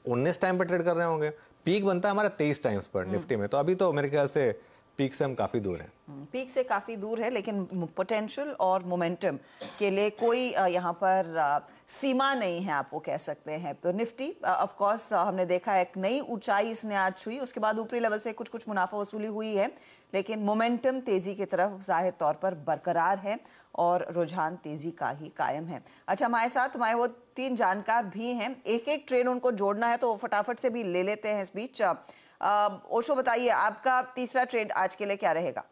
19 टाइम पर ट्रेड कर रहे होंगे। पीक बनता है हमारा 23 टाइम्स पर निफ्टी में, तो अभी तो मेरे ख्याल से पीक से हम काफ़ी दूर हैं। पीक से काफ़ी दूर है, लेकिन पोटेंशियल और मोमेंटम के लिए कोई यहाँ पर सीमा नहीं है, आप वो कह सकते हैं। तो निफ्टी ऑफ कोर्स हमने देखा एक नई ऊंचाई इसने आज छुई, उसके बाद ऊपरी लेवल से कुछ मुनाफा वसूली हुई है, लेकिन मोमेंटम तेज़ी की तरफ जाहिर तौर पर बरकरार है और रुझान तेज़ी का ही कायम है। अच्छा, हमारे साथ वो 3 जानकार भी हैं, एक ट्रेड उनको जोड़ना है तो फटाफट से भी ले लेते हैं इस बीच। ओशो बताइए, आपका तीसरा ट्रेड आज के लिए क्या रहेगा?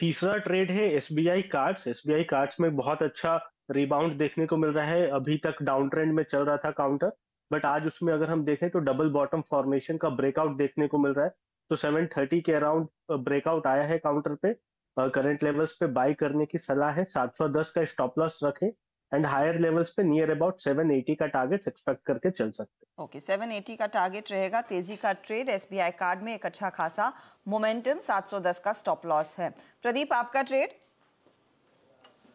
तीसरा ट्रेड है SBI कार्ड्स। SBI कार्ड्स में बहुत अच्छा रिबाउंड देखने को मिल रहा है। अभी तक डाउन ट्रेंड में चल रहा था काउंटर, बट आज उसमें अगर हम देखें तो डबल बॉटम फॉर्मेशन का ब्रेकआउट देखने को मिल रहा है। तो 730 के अराउंड ब्रेकआउट आया है काउंटर पे। करंट लेवल्स पे बाई करने की सलाह है। 710 का स्टॉप लॉस रखें एंड हायर लेवल्स पे नियर अबाउट 780 का टारगेट एक्सपेक्ट करके चल सकते हैं। ओके, 780 का टारगेट रहेगा। तेजी का ट्रेड SBI कार्ड में एक अच्छा खासा मोमेंटम, 710 का स्टॉप लॉस है। प्रदीप, आपका ट्रेड?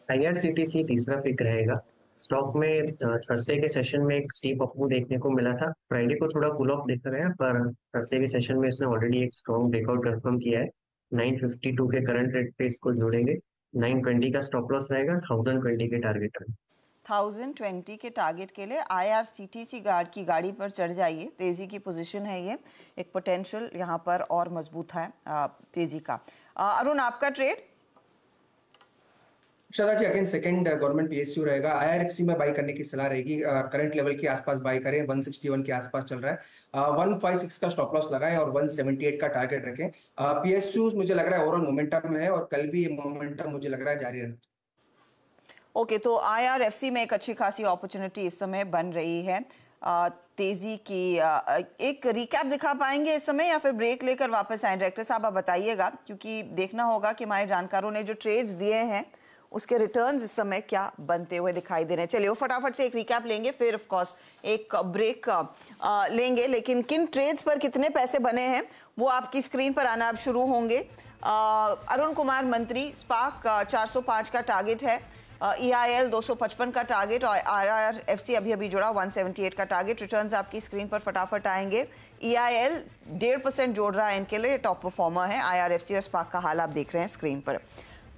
IRCTC तीसरा पिक रहेगा। स्टॉक में थर्सडे के सेशन में एक स्टीप अप मूव देखने को मिला था, फ्राइडे को थोड़ा कूल ऑफ दिख रहा है, पर थर्सडे के सेशन में इसने ऑलरेडी एक स्ट्रॉन्ग ब्रेकआउट कंफर्म किया है। 952 के करंट रेट पे इसको जोड़ेंगे। 920 का स्टॉप लॉस रहेगा, 1020 के टारगेट रहेगा। 1020 के टारगेट के लिए IRCTC गार्ड की गाड़ी पर चढ़ जाइए। तेजी की पोजीशन है ये, एक पोटेंशियल यहाँ पर और मजबूत है तेजी का। अरुण, आपका trade? Shraddha ji, again second government PSU रहेगा। IRFC में बाई करने की सलाह रहेगी। करंट लेवल के आसपास बाई करें, 161 के आसपास चल रहा है। 156 का स्टॉप लॉस लगाएं और 178 का टारगेट रखें। PSU मुझे लग रहा है ओवरऑल मोमेंटम में है और कल भी ये मोमेंटम मुझे लग रहा है जारी रहना। ओके, तो IRFC में एक अच्छी खासी अपॉर्चुनिटी इस समय बन रही है। तेजी की एक रिकैप दिखा पाएंगे इस समय या फिर ब्रेक लेकर वापस आए? डायरेक्टर साहब आप बताइएगा, क्योंकि देखना होगा कि हमारे जानकारों ने जो ट्रेड्स दिए हैं उसके रिटर्न्स इस समय क्या बनते हुए दिखाई दे रहे हैं। चलिए वो फटाफट से एक रिकैप लेंगे, फिर ऑफ कोर्स एक ब्रेक लेंगे। लेकिन किन ट्रेड्स पर कितने पैसे बने हैं वो आपकी स्क्रीन पर आना अब शुरू होंगे। अरुण कुमार मंत्री, स्पार्क 405 का टारगेट है, EIL 255 का टारगेट और IRFC अभी जुड़ा 178 का टारगेट। रिटर्न्स आपकी स्क्रीन पर फटाफट आएंगे। EIL 1.5% जोड़ रहा है इनके लिए, टॉप परफॉर्मर है। IRFC और स्पार्क का हाल आप देख रहे हैं स्क्रीन पर।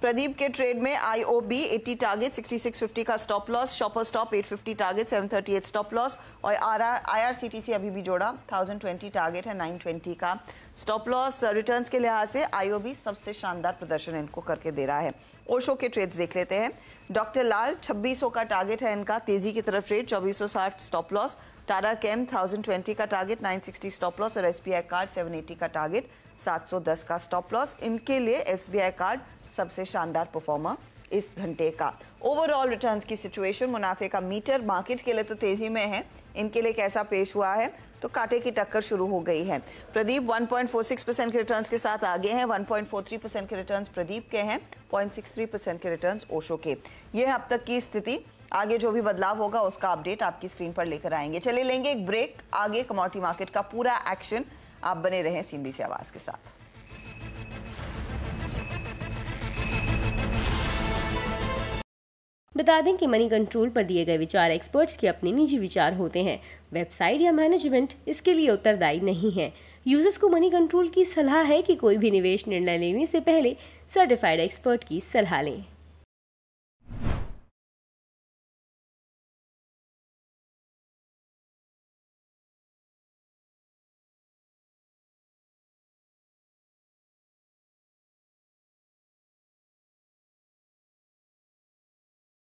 प्रदीप के ट्रेड में IOB 80 टारगेट 6650 का stop loss, shopper stop 850 target 738 stop loss और IRCTC अभी भी जोड़ा 1020 टारगेट है 920 का स्टॉप लॉस। रिटर्न्स के लिहाज से IOB सबसे शानदार प्रदर्शन इनको करके दे रहा है। ओशो के ट्रेड्स देख लेते हैं। डॉक्टर लाल 2600 का टारगेट है इनका, तेजी की तरफ ट्रेड 2460 स्टॉप लॉस। टाटा केम 1020 का टारगेट 960 स्टॉप लॉस और SBI कार्ड 780 का टारगेट 710 का स्टॉप लॉस। इनके लिए SBI कार्ड सबसे शानदार परफॉर्मर इस घंटे का। ओवरऑल रिटर्न्स की सिचुएशन, मुनाफे का मीटर मार्केट के लिए तो तेजी में है, इनके लिए कैसा पेश हुआ है तो कांटे की टक्कर शुरू हो गई है। प्रदीप 1.46% के रिटर्न्स के साथ आगे हैं, 1.43% के रिटर्न्स प्रदीप के हैं, 0.63% के रिटर्न्स ओशो के। ये है अब तक की स्थिति। आगे जो भी बदलाव होगा उसका अपडेट आपकी स्क्रीन पर लेकर आएंगे। चलिए लेंगे एक ब्रेक, आगे कमोडिटी मार्केट का पूरा एक्शन। आप बने रहें CNBC आवाज के साथ। बता दें कि मनी कंट्रोल पर दिए गए विचार एक्सपर्ट्स के अपने निजी विचार होते हैं। वेबसाइट या मैनेजमेंट इसके लिए उत्तरदायी नहीं है। यूजर्स को मनी कंट्रोल की सलाह है कि कोई भी निवेश निर्णय लेने से पहले सर्टिफाइड एक्सपर्ट की सलाह लें।